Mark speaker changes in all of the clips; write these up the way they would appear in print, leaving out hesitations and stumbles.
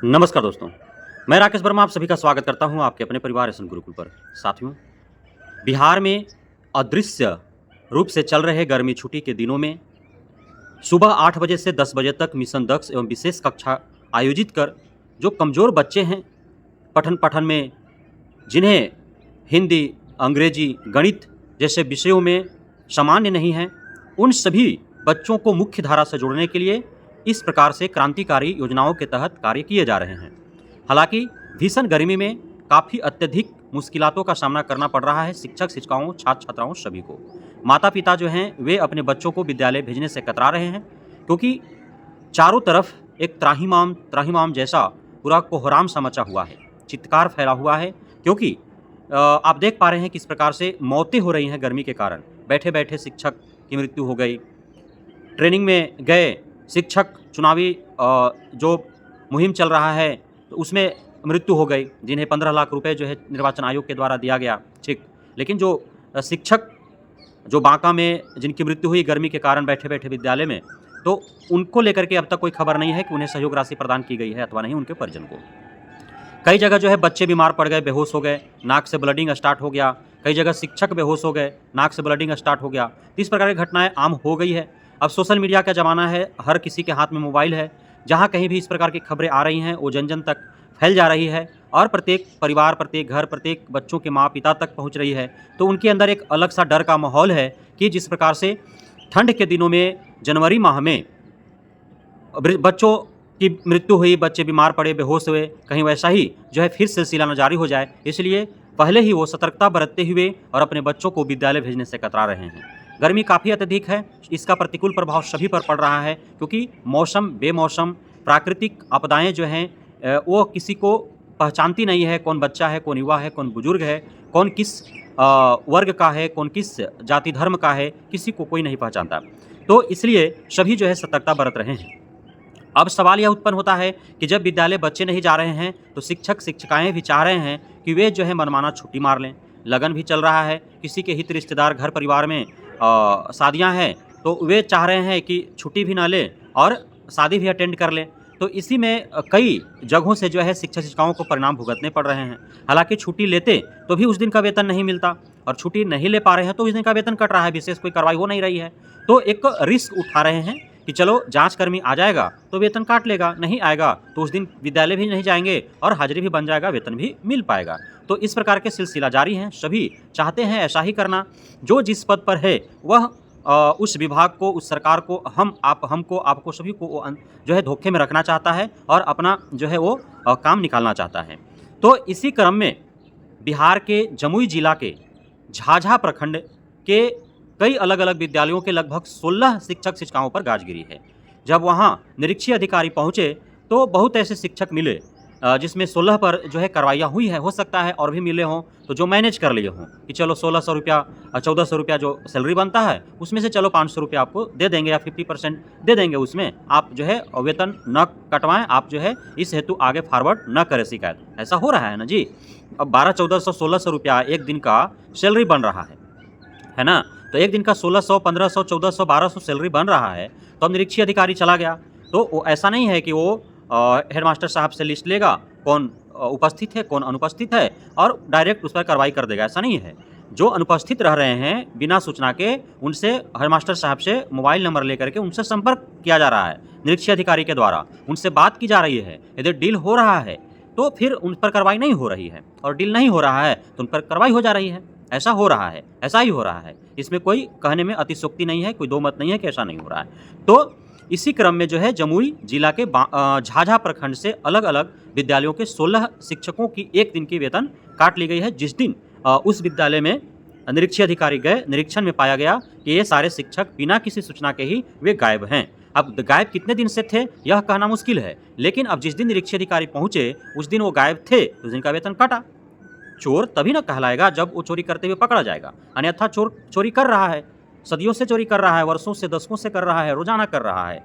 Speaker 1: नमस्कार दोस्तों, मैं राकेश वर्मा आप सभी का स्वागत करता हूं आपके अपने परिवार एसएन गुरुकुल पर। साथियों, बिहार में अदृश्य रूप से चल रहे गर्मी छुट्टी के दिनों में सुबह 8 बजे से 10 बजे तक मिशन दक्ष एवं विशेष कक्षा आयोजित कर जो कमज़ोर बच्चे हैं, पठन-पाठन में जिन्हें हिंदी, अंग्रेजी, गणित जैसे विषयों में सामान्य नहीं हैं, उन सभी बच्चों को मुख्य धारा से जोड़ने के लिए इस प्रकार से क्रांतिकारी योजनाओं के तहत कार्य किए जा रहे हैं। हालाँकि भीषण गर्मी में काफ़ी अत्यधिक मुश्किलातों का सामना करना पड़ रहा है शिक्षक, शिक्षिकाओं, छात्र-छात्राओं सभी को। माता-पिता जो हैं, वे अपने बच्चों को विद्यालय भेजने से कतरा रहे हैं, क्योंकि चारों तरफ एक त्राहिमाम जैसा पूरा कोहराम सा मचा हुआ है, चित्कार फैला हुआ है, क्योंकि आप देख पा रहे हैं किस प्रकार से मौतें हो रही हैं गर्मी के कारण। बैठे-बैठे शिक्षक की मृत्यु हो गई, ट्रेनिंग में गए शिक्षक चुनावी जो मुहिम चल रहा है तो उसमें मृत्यु हो गई, जिन्हें 15 लाख रुपए जो है निर्वाचन आयोग के द्वारा दिया गया, ठीक। लेकिन जो शिक्षक जो बांका में जिनकी मृत्यु हुई गर्मी के कारण बैठे-बैठे विद्यालय में, तो उनको लेकर के अब तक कोई खबर नहीं है कि उन्हें सहयोग राशि प्रदान की गई है अथवा नहीं उनके परिजन को। कई जगह जो है बच्चे बीमार पड़ गए, बेहोश हो गए, नाक से ब्लडिंग स्टार्ट हो गया, कई जगह शिक्षक बेहोश हो गए, नाक से ब्लडिंग स्टार्ट हो गया। इस प्रकार की घटनाएँ आम हो गई है। अब सोशल मीडिया का ज़माना है, हर किसी के हाथ में मोबाइल है, जहाँ कहीं भी इस प्रकार की खबरें आ रही हैं वो जन-जन तक फैल जा रही है और प्रत्येक परिवार, प्रत्येक घर, प्रत्येक बच्चों के माँ-पिता तक पहुँच रही है। तो उनके अंदर एक अलग सा डर का माहौल है कि जिस प्रकार से ठंड के दिनों में जनवरी माह में बच्चों की मृत्यु हुई, बच्चे बीमार पड़े, बेहोश हुए, कहीं वैसा ही जो है फिर सिलसिला न जारी हो जाए, इसलिए पहले ही वो सतर्कता बरतते हुए और अपने बच्चों को विद्यालय भेजने से कतरा रहे हैं। गर्मी काफ़ी अत्यधिक है, इसका प्रतिकूल प्रभाव सभी पर पड़ रहा है, क्योंकि मौसम, बेमौसम, प्राकृतिक आपदाएँ जो हैं वो किसी को पहचानती नहीं है, कौन बच्चा है, कौन युवा है, कौन बुजुर्ग है, कौन किस वर्ग का है, कौन किस जाति धर्म का है, किसी को कोई नहीं पहचानता। तो इसलिए सभी जो है सतर्कता बरत रहे हैं। अब सवाल यह उत्पन्न होता है कि जब विद्यालय बच्चे नहीं जा रहे हैं, तो शिक्षक, शिक्षिकाएँ भी चाह रहे हैं कि वे जो है मनमाना छुट्टी मार लें। लगन भी चल रहा है, किसी के हित रिश्तेदार घर परिवार में शादियाँ हैं, तो वे चाह रहे हैं कि छुट्टी भी ना लें और शादी भी अटेंड कर लें। तो इसी में कई जगहों से जो है शिक्षक-शिक्षिकाओं को परिणाम भुगतने पड़ रहे हैं। हालाँकि छुट्टी लेते तो भी उस दिन का वेतन नहीं मिलता और छुट्टी नहीं ले पा रहे हैं तो उस दिन का वेतन कट रहा है, विशेष कोई कार्रवाई हो नहीं रही है। तो एक रिस्क उठा रहे हैं कि चलो जाँचकर्मी आ जाएगा तो वेतन काट लेगा, नहीं आएगा तो उस दिन विद्यालय भी नहीं जाएँगे और हाज़िरी भी बन जाएगा, वेतन भी मिल पाएगा। तो इस प्रकार के सिलसिला जारी हैं, सभी चाहते हैं ऐसा ही करना। जो जिस पद पर है वह उस विभाग को, उस सरकार को, हमको, आपको सभी को वो जो है धोखे में रखना चाहता है और अपना जो है वो काम निकालना चाहता है। तो इसी क्रम में बिहार के जमुई जिला के झाझा प्रखंड के कई अलग-अलग विद्यालयों के लगभग 16 शिक्षक-शिक्षिकाओं पर गाज गिरी है। जब वहाँ निरीक्षीय अधिकारी पहुँचे तो बहुत ऐसे शिक्षक मिले जिसमें 16 पर जो है कार्रवाइयाँ हुई है, हो सकता है और भी मिले हों, तो जो मैनेज कर लिए हों कि चलो 1600 रुपया 1400 रुपया जो सैलरी बनता है, उसमें से चलो 500 रुपया आपको दे देंगे या 50% दे देंगे उसमें, आप जो है वेतन न कटवाएँ, आप जो है इस हेतु आगे फॉरवर्ड न करें शिकायत। ऐसा हो रहा है ना जी। अब 1200-1400 1600 रुपया एक दिन का सैलरी बन रहा है ना? तो एक दिन का 1600, 1500, 1400, 1200 सैलरी बन रहा है, तो अब निरीक्षीय अधिकारी चला गया, तो वो ऐसा नहीं है कि वो हेडमास्टर साहब से लिस्ट लेगा, कौन उपस्थित है, कौन अनुपस्थित है और डायरेक्ट उस पर कार्रवाई कर देगा, ऐसा नहीं है। जो अनुपस्थित रह रहे हैं बिना सूचना के, उनसे हेडमास्टर साहब से मोबाइल नंबर लेकर के उनसे संपर्क किया जा रहा है, निरीक्षीय अधिकारी के द्वारा, उनसे बात की जा रही है। यदि डील हो रहा है, तो फिर उन पर कार्रवाई नहीं हो रही है और डील नहीं हो रहा है, तो उन पर कार्रवाई हो जा रही है। ऐसा हो रहा है, ऐसा ही हो रहा है। इसमें कोई कहने में अतिशयोक्ति नहीं है, कोई दो मत नहीं है कि ऐसा नहीं हो रहा है। तो इसी क्रम में जो है जमुई जिला के झाझा प्रखंड से अलग-अलग विद्यालयों के 16 शिक्षकों की एक दिन की वेतन काट ली गई है, जिस दिन उस विद्यालय में निरीक्षीय अधिकारी गए, निरीक्षण में पाया गया कि ये सारे शिक्षक बिना किसी सूचना के ही वे गायब हैं। अब गायब कितने दिन से थे यह कहना मुश्किल है, लेकिन अब जिस दिन निरीक्षीय अधिकारी पहुँचे उस दिन वो गायब थे, उस दिन का वेतन काटा। चोर तभी ना कहलाएगा जब वो चोरी करते हुए पकड़ा जाएगा, अन्यथा चोर चोरी कर रहा है, सदियों से चोरी कर रहा है, वर्षों से, दशकों से कर रहा है, रोजाना कर रहा है,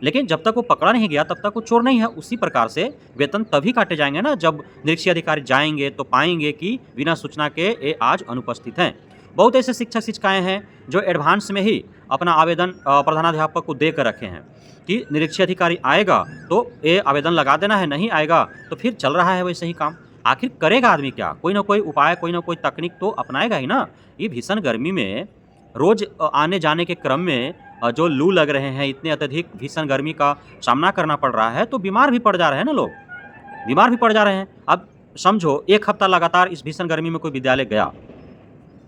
Speaker 1: लेकिन जब तक वो पकड़ा नहीं गया तब तक वो चोर नहीं है। उसी प्रकार से वेतन तभी काटे जाएंगे ना जब निरीक्षीय अधिकारी जाएंगे तो पाएंगे कि बिना सूचना के ये आज अनुपस्थित हैं। बहुत ऐसे शिक्षक शिक्षिकाएँ हैं जो एडवांस में ही अपना आवेदन प्रधानाध्यापक को दे कर रखे हैं कि निरीक्षी अधिकारी आएगा तो ये आवेदन लगा देना है, नहीं आएगा तो फिर चल रहा है वैसे ही काम। आखिर करेगा आदमी क्या? कोई ना कोई उपाय, कोई ना कोई तकनीक तो अपनाएगा ही ना। ये भीषण गर्मी में रोज़ आने जाने के क्रम में जो लू लग रहे हैं, इतने अत्यधिक भीषण गर्मी का सामना करना पड़ रहा है, तो बीमार भी पड़ जा रहे हैं ना लोग, बीमार भी पड़ जा रहे हैं। अब समझो 1 हफ्ता लगातार इस भीषण गर्मी में कोई विद्यालय गया,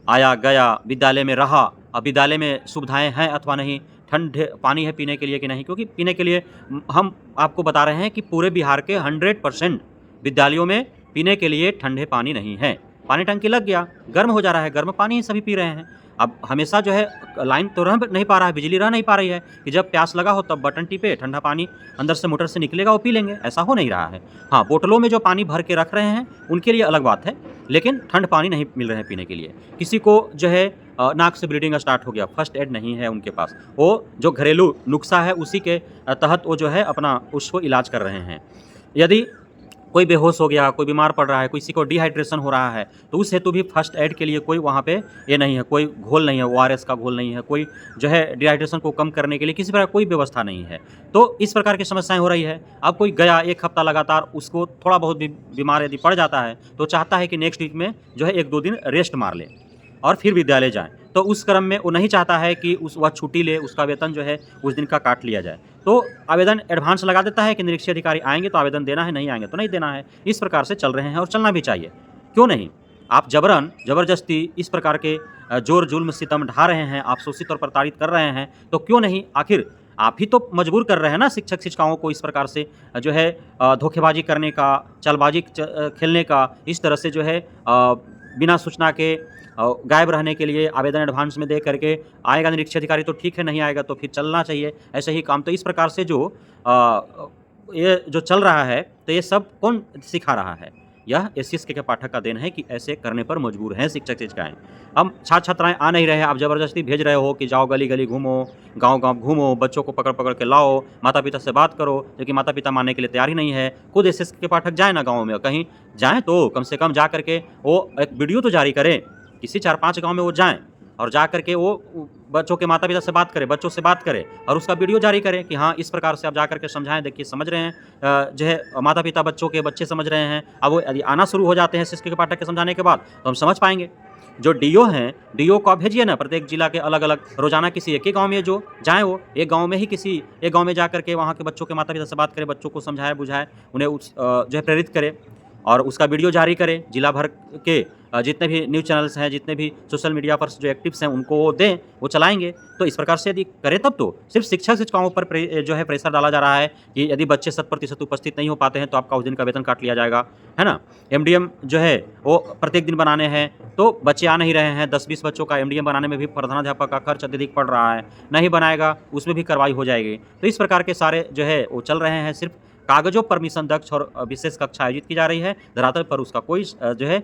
Speaker 1: आया गया, विद्यालय में रहा। अब विद्यालय में सुविधाएँ हैं अथवा नहीं, ठंडे पानी है पीने के लिए कि नहीं, क्योंकि पीने के लिए हम आपको बता रहे हैं कि पूरे बिहार के 100% विद्यालयों में पीने के लिए ठंडे पानी नहीं है। पानी टंकी लग गया, गर्म हो जा रहा है, गर्म पानी ही सभी पी रहे हैं। अब हमेशा जो है लाइन तो रह नहीं पा रहा है, बिजली रह नहीं पा रही है कि जब प्यास लगा हो तब बटन टिपे, ठंडा पानी अंदर से मोटर से निकलेगा वो पी लेंगे, ऐसा हो नहीं रहा है। हाँ, बोतलों में जो पानी भर के रख रहे हैं उनके लिए अलग बात है, लेकिन ठंड पानी नहीं मिल रहे हैं पीने के लिए। किसी को जो है नाक से ब्लीडिंग स्टार्ट हो गया, फर्स्ट एड नहीं है उनके पास, वो जो घरेलू नुस्खा है उसी के तहत वो जो है अपना उसको इलाज कर रहे हैं। यदि कोई बेहोश हो गया, कोई बीमार पड़ रहा है, किसी को डिहाइड्रेशन हो रहा है, तो उस हेतु भी फर्स्ट एड के लिए कोई वहाँ पे ये नहीं है, कोई घोल नहीं है, ओआरएस का घोल नहीं है, कोई जो है डिहाइड्रेशन को कम करने के लिए किसी प्रकार कोई व्यवस्था नहीं है। तो इस प्रकार की समस्याएं हो रही है। अब कोई गया 1 हफ्ता लगातार, उसको थोड़ा बहुत भी बीमार यदि पड़ जाता है तो चाहता है कि नेक्स्ट वीक में जो है 1-2 दिन रेस्ट मार ले और फिर विद्यालय जाएँ। तो उस क्रम में वो नहीं चाहता है कि वह छुट्टी ले, उसका वेतन जो है उस दिन का काट लिया जाए। तो आवेदन एडवांस लगा देता है कि निरीक्षी अधिकारी आएँगे तो आवेदन देना है, नहीं आएँगे तो नहीं देना है। इस प्रकार से चल रहे हैं और चलना भी चाहिए। क्यों नहीं? आप ज़बरदस्ती इस प्रकार के ज़ोर जुल्म सितम ढा रहे हैं, आप शोषित और प्रताड़ित कर रहे हैं, तो क्यों नहीं? आखिर आप ही तो मजबूर कर रहे हैं ना शिक्षक-शिक्षिकाओं को इस प्रकार से जो है धोखेबाजी करने का, चालबाज़ी खेलने का, इस तरह से जो है बिना सूचना के गायब रहने के लिए आवेदन एडवांस में दे करके आएगा निरीक्षी अधिकारी तो ठीक है, नहीं आएगा तो फिर चलना चाहिए, ऐसे ही काम। तो इस प्रकार से ये जो चल रहा है, तो ये सब कौन सिखा रहा है? यह एससीएसके के पाठक का देन है कि ऐसे करने पर मजबूर हैं शिक्षक-शिक्षिकाएँ। अब छात्र-छात्राएँ आ नहीं रहे हैं, आप ज़बरदस्ती भेज रहे हो कि जाओ गली-गली घूमो, गाँव-गाँव घूमो, बच्चों को पकड़-पकड़ के लाओ, माता-पिता से बात करो, लेकिन माता-पिता मानने के लिए तैयार ही नहीं है। खुद एसएसके के पाठक जाएँ ना गाँव में, कहीं जाएँ तो कम से कम जा कर के वो एक वीडियो तो जारी करें, किसी 4-5 गाँव में वो जाएँ और जा कर के वो बच्चों के माता-पिता से बात करें, बच्चों से बात करें और उसका वीडियो जारी करें कि हाँ, इस प्रकार से आप जा कर के समझाएँ, देखिए समझ रहे हैं, जो है माता-पिता बच्चों के बच्चे समझ रहे हैं। अब वो यदि आना शुरू हो जाते हैं एसएसके के पाठक के समझाने के बाद, तो हम समझ पाएँगे। जो डीओ हैं, डीओ को आप भेजिए ना प्रत्येक जिला के अलग-अलग, रोज़ाना किसी एक ही गाँव में जो जाएँ वो, एक गाँव में ही किसी एक गाँव में जा कर के वहाँ के बच्चों के माता-पिता से बात करें, बच्चों को समझाएँ, बुझाएँ, उन्हें जो है प्रेरित करें और उसका वीडियो जारी करें। जिला भर के जितने भी न्यूज़ चैनल्स हैं, जितने भी सोशल मीडिया पर जो एक्टिव्स हैं, उनको वो दें, वो चलाएँगे। तो इस प्रकार से यदि करें तब तो सिर्फ़ शिक्षक-शिक्षिकाओं पर जो है प्रेशर डाला जा रहा है कि यदि बच्चे 100% उपस्थित नहीं हो पाते हैं, तो आपका उस दिन का वेतन काट लिया जाएगा, है ना? एमडीएम जो है वो प्रत्येक दिन बनाने हैं, तो बच्चे आ नहीं रहे हैं, 10-20 बच्चों का एमडीएम बनाने में भी प्रधानाध्यापक का खर्च अत्यधिक पड़ रहा है, नहीं बनाएगा उसमें भी कार्रवाई हो जाएगी। तो इस प्रकार के सारे जो है वो चल रहे हैं, सिर्फ़ कागज़ों पर मिशन दक्ष और विशेष कक्षा आयोजित की जा रही है, धरातल पर उसका कोई जो है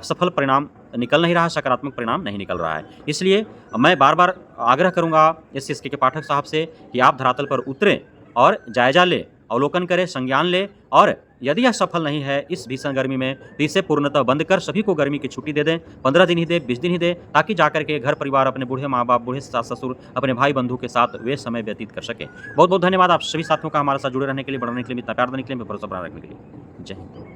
Speaker 1: सफल परिणाम निकल नहीं रहा, सकारात्मक परिणाम नहीं निकल रहा है। इसलिए मैं बार-बार आग्रह करूँगा एससीएसके के पाठक साहब से कि आप धरातल पर उतरें और जायज़ा लें, अवलोकन करें, संज्ञान लें और यदि यह सफल नहीं है इस भीषण गर्मी में, तो इसे पूर्णतः बंद कर सभी को गर्मी की छुट्टी दे दें, 15 दिन ही दें, 20 दिन ही दें, ताकि जाकर के घर परिवार, अपने बूढ़े माँ-बाप, बूढ़े सास-ससुर, अपने भाई-बंधु के साथ वे समय व्यतीत कर सकें। बहुत-बहुत धन्यवाद आप सभी साथियों का हमारे साथ जुड़े रहने के लिए, बढ़ने के लिए, इतना प्यार देने के लिए, भरोसा बनाए रखने के लिए। जय हिंद।